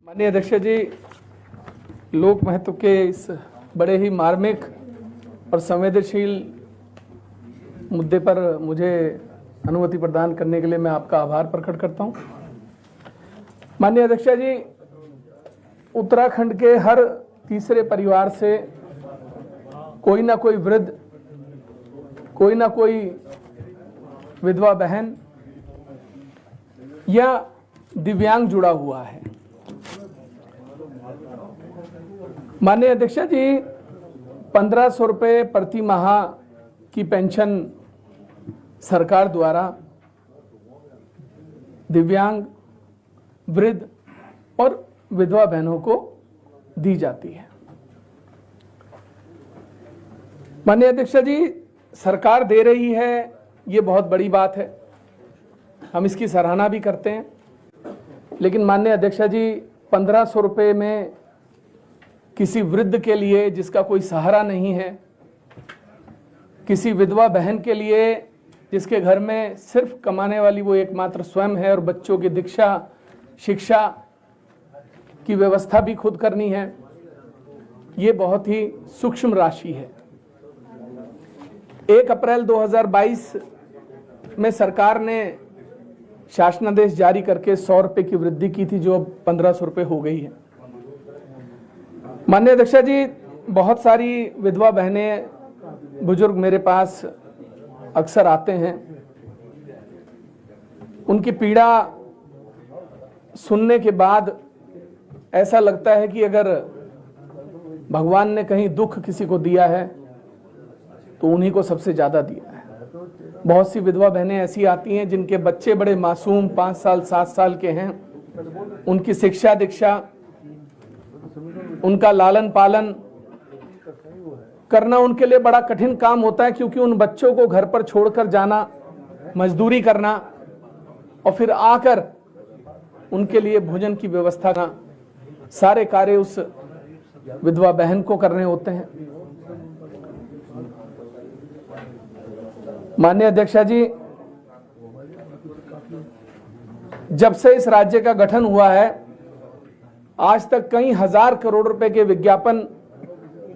माननीय अध्यक्ष जी, लोक महत्व के इस बड़े ही मार्मिक और संवेदनशील मुद्दे पर मुझे अनुमति प्रदान करने के लिए मैं आपका आभार प्रकट करता हूं। माननीय अध्यक्ष जी, उत्तराखंड के हर तीसरे परिवार से कोई ना कोई वृद्ध, कोई ना कोई विधवा बहन या दिव्यांग जुड़ा हुआ है। माननीय अध्यक्ष जी, 1500 रुपये प्रति माह की पेंशन सरकार द्वारा दिव्यांग, वृद्ध और विधवा बहनों को दी जाती है। माननीय अध्यक्ष जी, सरकार दे रही है, ये बहुत बड़ी बात है, हम इसकी सराहना भी करते हैं। लेकिन माननीय अध्यक्ष जी, 1500 रुपये में किसी वृद्ध के लिए जिसका कोई सहारा नहीं है, किसी विधवा बहन के लिए जिसके घर में सिर्फ कमाने वाली वो एकमात्र स्वयं है और बच्चों की दीक्षा शिक्षा की व्यवस्था भी खुद करनी है, ये बहुत ही सूक्ष्म राशि है। 1 अप्रैल 2022 में सरकार ने शासनादेश जारी करके 100 रुपये की वृद्धि की थी, जो अब 1500 रुपये हो गई है। माननीय अध्यक्ष जी, बहुत सारी विधवा बहनें, बुजुर्ग मेरे पास अक्सर आते हैं, उनकी पीड़ा सुनने के बाद ऐसा लगता है कि अगर भगवान ने कहीं दुख किसी को दिया है तो उन्हीं को सबसे ज्यादा दिया है। बहुत सी विधवा बहनें ऐसी आती हैं जिनके बच्चे बड़े मासूम 5 साल 7 साल के हैं, उनकी शिक्षा दीक्षा, उनका लालन पालन करना उनके लिए बड़ा कठिन काम होता है, क्योंकि उन बच्चों को घर पर छोड़कर जाना, मजदूरी करना और फिर आकर उनके लिए भोजन की व्यवस्था करना, सारे कार्य उस विधवा बहन को करने होते हैं। माननीय अध्यक्ष जी, जब से इस राज्य का गठन हुआ है, आज तक कई हजार करोड़ रुपए के विज्ञापन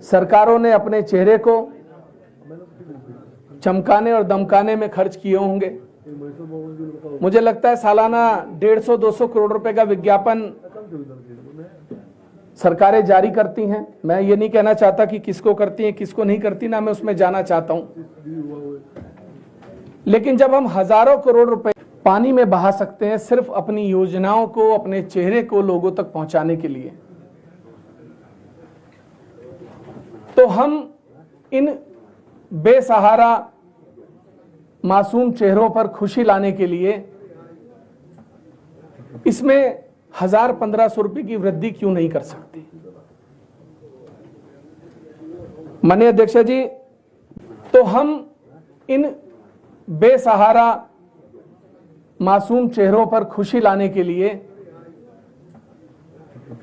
सरकारों ने अपने चेहरे को चमकाने और दमकाने में खर्च किए होंगे। मुझे लगता है सालाना 150-200 करोड़ रुपए का विज्ञापन सरकारें जारी करती हैं। मैं ये नहीं कहना चाहता कि किसको करती हैं किसको नहीं करती, ना मैं उसमें जाना चाहता हूं, लेकिन जब हम हजारों करोड़ रुपए पानी में बहा सकते हैं सिर्फ अपनी योजनाओं को, अपने चेहरे को लोगों तक पहुंचाने के लिए, तो हम इन बेसहारा मासूम चेहरों पर खुशी लाने के लिए इसमें 1000-1500 रुपए की वृद्धि क्यों नहीं कर सकते। माननीय अध्यक्ष जी, तो हम इन बेसहारा मासूम चेहरों पर खुशी लाने के लिए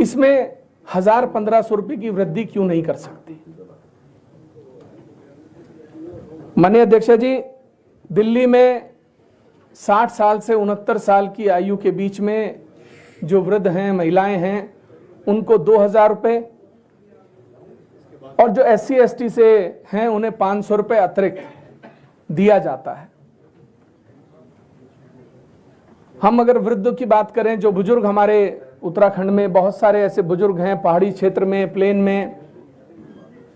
इसमें 1000-1500 रुपए की वृद्धि क्यों नहीं कर सकते। माननीय अध्यक्ष जी, दिल्ली में 60 साल से 69 साल की आयु के बीच में जो वृद्ध हैं, महिलाएं हैं, उनको 2000 रुपए और जो SC ST से हैं उन्हें 500 रुपए अतिरिक्त दिया जाता है। हम अगर वृद्धों की बात करें, जो बुजुर्ग हमारे उत्तराखंड में बहुत सारे ऐसे बुजुर्ग हैं, पहाड़ी क्षेत्र में, प्लेन में,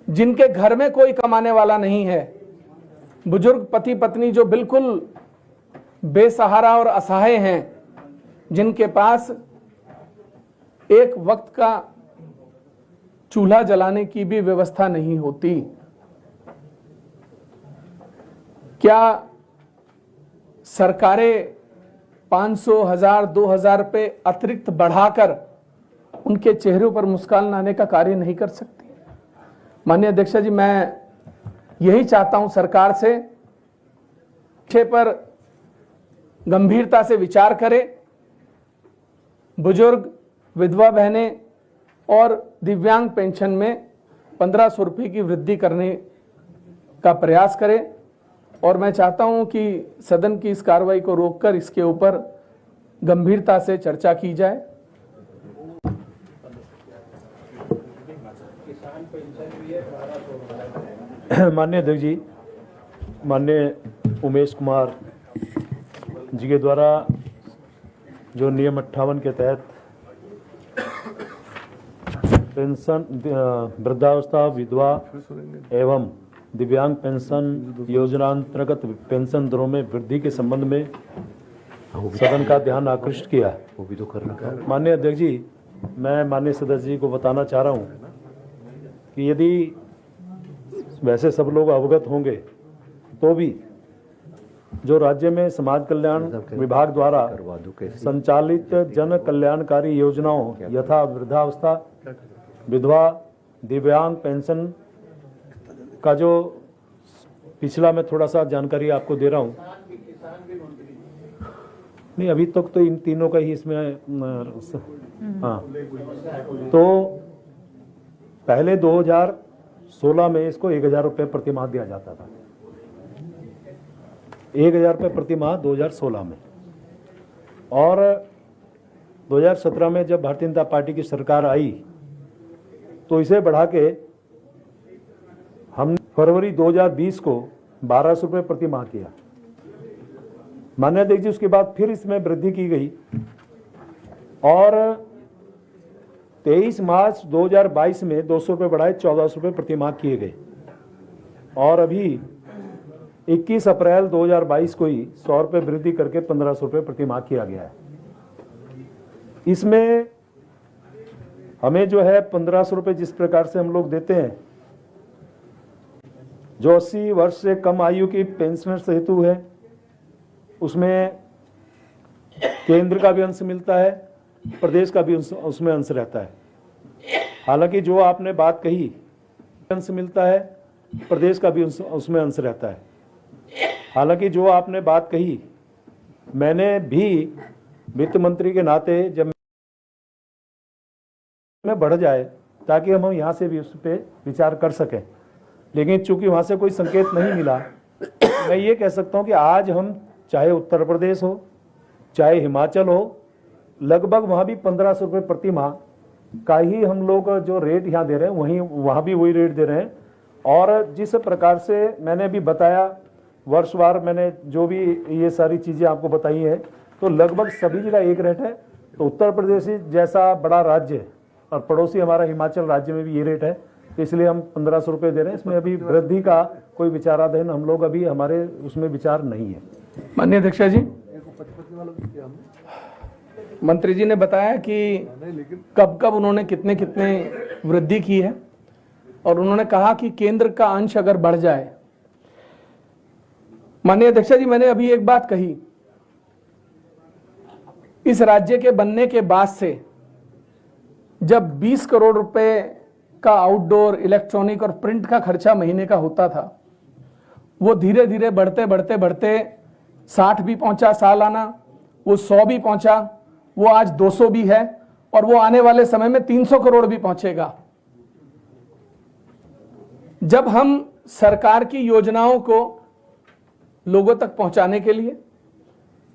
जिनके घर में कोई कमाने वाला नहीं है, बुजुर्ग पति पत्नी जो बिल्कुल बेसहारा और असहाय हैं, जिनके पास एक वक्त का चूल्हा जलाने की भी व्यवस्था नहीं होती, क्या सरकारें 500, 1000, 2000 रुपए अतिरिक्त बढ़ाकर उनके चेहरों पर मुस्कान लाने का कार्य नहीं कर सकती। माननीय अध्यक्ष जी, मैं यही चाहता हूं सरकार से, विषय पर गंभीरता से विचार करें, बुजुर्ग, विधवा बहनें और दिव्यांग पेंशन में 1500 रुपये की वृद्धि करने का प्रयास करें। और मैं चाहता हूं कि सदन की इस कार्रवाई को रोककर इसके ऊपर गंभीरता से चर्चा की जाए। किसान पेंशन भी है 1200 माननीय अध्यक्ष जी, माननीय उमेश कुमार जी के द्वारा जो नियम 58 के तहत पेंशन वृद्धावस्था, विधवा एवं दिव्यांग पेंशन योजना अंतर्गत पेंशन दरों में वृद्धि के संबंध में सदन का ध्यान आकृष्ट किया। वो भी तो करना। माननीय अध्यक्ष जी, मैं माननीय सदस्य जी को बताना चाह रहा हूँ कि यदि वैसे सब लोग अवगत होंगे तो भी जो राज्य में समाज कल्याण विभाग द्वारा संचालित जन कल्याणकारी योजनाओं यथा वृद्धावस्था, विधवा, दिव्यांग पेंशन का जो पिछला मैं थोड़ा सा जानकारी आपको दे रहा हूँ। नहीं, अभी तक तो इन तीनों का ही इसमें हाँ, तो पहले 2016 में इसको 1000 रुपये प्रति माह दिया जाता था। 1000 रुपये प्रति माह 2016 में, और 2017 में जब भारतीय जनता पार्टी की सरकार आई तो इसे बढ़ा के हम फरवरी 2020 को 1200 रुपये प्रति माह किया। माननीय अध्यक्ष जी, उसके बाद फिर इसमें वृद्धि की गई और 23 मार्च 2022 में 200 रुपये बढ़ाए 1400 रुपये प्रति माह किए गए, और अभी 21 अप्रैल 2022 को ही 100 रुपये वृद्धि करके 1500 रुपये प्रति माह किया गया है। इसमें हमें जो है 1500 रुपये जिस प्रकार से हम लोग देते हैं, जो 80 वर्ष से कम आयु की पेंशनर्स हेतु है, उसमें केंद्र का भी अंश मिलता है, प्रदेश का भी उसमें अंश रहता है। हालांकि जो आपने बात कही, अंश मिलता है, प्रदेश का भी उसमें अंश रहता है। हालांकि जो आपने बात कही, मैंने भी वित्त मंत्री के नाते जब में बढ़ जाए ताकि हम यहाँ से भी उस पर विचार कर सकें, लेकिन चूंकि वहाँ से कोई संकेत नहीं मिला, मैं ये कह सकता हूँ कि आज हम चाहे उत्तर प्रदेश हो चाहे हिमाचल हो, लगभग वहाँ भी 1500 रुपये प्रति माह का ही हम लोग जो रेट यहाँ दे रहे हैं वहीं वहाँ भी वही रेट दे रहे हैं। और जिस प्रकार से मैंने भी बताया, वर्षवार मैंने जो भी ये सारी चीज़ें आपको बताई है, तो लगभग सभी जगह एक रेट है। तो उत्तर प्रदेश जैसा बड़ा राज्य और पड़ोसी हमारा हिमाचल राज्य में भी ये रेट है, तो इसलिए हम 1500 रुपये दे रहे हैं। इसमें अभी वृद्धि का कोई विचाराधीन हम लोग अभी हमारे उसमें विचार नहीं है। माननीय अध्यक्ष जी, मंत्री जी ने बताया कि कब कब उन्होंने कितने कितने वृद्धि की है, और उन्होंने कहा कि केंद्र का अंश अगर बढ़ जाए। माननीय अध्यक्ष जी, मैंने अभी एक बात कही, इस राज्य के बनने के बाद से जब 20 करोड़ रुपए का आउटडोर, इलेक्ट्रॉनिक और प्रिंट का खर्चा महीने का होता था, वो धीरे धीरे बढ़ते बढ़ते बढ़ते 60 भी पहुंचा सालाना, वो 100 भी पहुंचा, वो आज 200 भी है, और वो आने वाले समय में 300 करोड़ भी पहुंचेगा। जब हम सरकार की योजनाओं को लोगों तक पहुंचाने के लिए,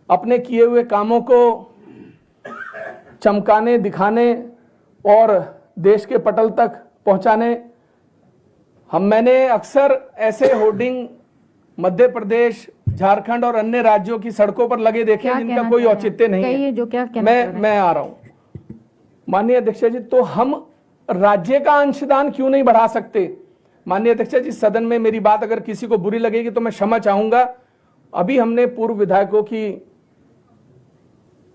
अपने किए हुए कामों को चमकाने, दिखाने और देश के पटल तक पहुंचाने, मैंने अक्सर ऐसे होर्डिंग मध्य प्रदेश, झारखंड और अन्य राज्यों की सड़कों पर लगे देखे जिनका कोई औचित्य नहीं है। जो क्या मैं आ रहा हूं माननीय अध्यक्ष जी, तो हम राज्य का अंशदान क्यों नहीं बढ़ा सकते? माननीय अध्यक्ष जी, सदन में मेरी बात अगर किसी को बुरी लगेगी तो मैं क्षमा चाहूंगा। अभी हमने पूर्व विधायकों की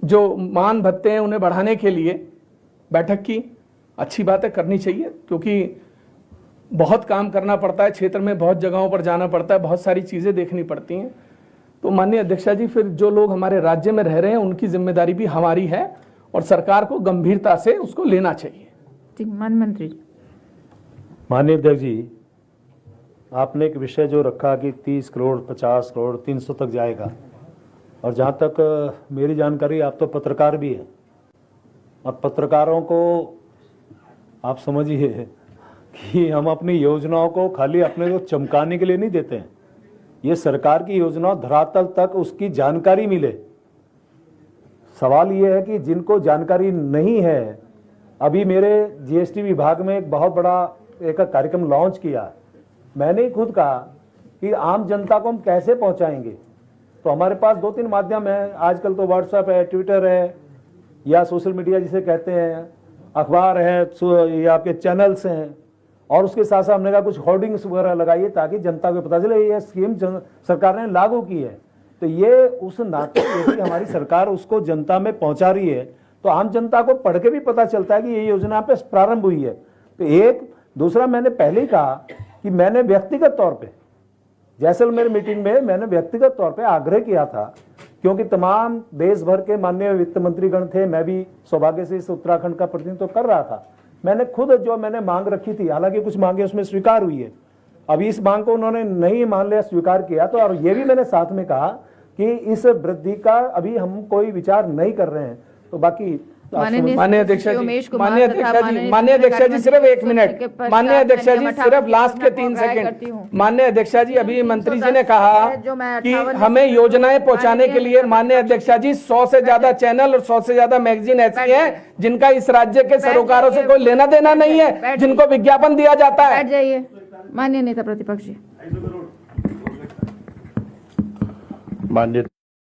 जो मान भत्ते हैं उन्हें बढ़ाने के लिए बैठक की। अच्छी बातें करनी चाहिए, क्योंकि बहुत काम करना पड़ता है, क्षेत्र में बहुत जगहों पर जाना पड़ता है, बहुत सारी चीजें देखनी पड़ती हैं। तो माननीय अध्यक्षा जी, फिर जो लोग हमारे राज्य में रह रहे हैं उनकी जिम्मेदारी भी हमारी है, और सरकार को गंभीरता से उसको लेना चाहिए। माननीय मंत्री। माननीय अध्यक्ष जी, आपने एक विषय जो रखा कि 30 करोड़, 50 करोड़, 300 तक जाएगा, और जहाँ तक मेरी जानकारी, आप तो पत्रकार भी हैं, और पत्रकारों को आप समझिए कि हम अपनी योजनाओं को खाली अपने को चमकाने के लिए नहीं देते हैं। ये सरकार की योजना धरातल तक उसकी जानकारी मिले। सवाल ये है कि जिनको जानकारी नहीं है, अभी मेरे जीएसटी विभाग में एक बहुत बड़ा एक कार्यक्रम लॉन्च किया, मैंने ही खुद कहा कि आम जनता को हम कैसे पहुंचाएंगे। तो हमारे पास 2-3 माध्यम है, आजकल तो व्हाट्सएप है, ट्विटर है, या सोशल मीडिया जिसे कहते हैं, अखबार है, या आपके चैनल्स हैं, और उसके साथ साथ हमने कहा कुछ होर्डिंग्स वगैरह लगाइए ताकि जनता को पता चले ये स्कीम सरकार ने लागू की है। तो ये उस नाते यदि हमारी सरकार उसको जनता में पहुंचा रही है तो आम जनता को पढ़ के भी पता चलता है कि ये योजना पे प्रारंभ हुई है। तो एक दूसरा, मैंने पहले ही कहा कि मैंने व्यक्तिगत तौर पे जैसलमेर मीटिंग में मैंने व्यक्तिगत तौर पे आग्रह किया था, क्योंकि तमाम देश भर के माननीय वित्त मंत्रीगण थे, मैं भी सौभाग्य से इस उत्तराखंड का प्रतिनिधित्व कर रहा था। मैंने खुद जो मैंने मांग रखी थी, हालांकि कुछ मांगे उसमें स्वीकार हुई है, अभी इस मांग को उन्होंने नहीं मान लिया, स्वीकार किया। तो और ये भी मैंने साथ में कहा कि इस वृद्धि का अभी हम कोई विचार नहीं कर रहे हैं। तो बाकी माननीय अध्यक्ष जी, माननीय अध्यक्ष जी सिर्फ 1 मिनट, माननीय अध्यक्ष जी सिर्फ लास्ट के 3 सेकंड। माननीय अध्यक्ष जी, अभी मंत्री जी ने कहा कि हमें योजनाएं पहुंचाने के लिए, माननीय अध्यक्ष जी 100 से ज्यादा चैनल और 100 से ज्यादा मैगजीन ऐसी हैं जिनका इस राज्य के सरोकारों से कोई लेना देना नहीं है, जिनको विज्ञापन दिया जाता है। बैठ जाइए माननीय नेता प्रतिपक्ष जी। माननीय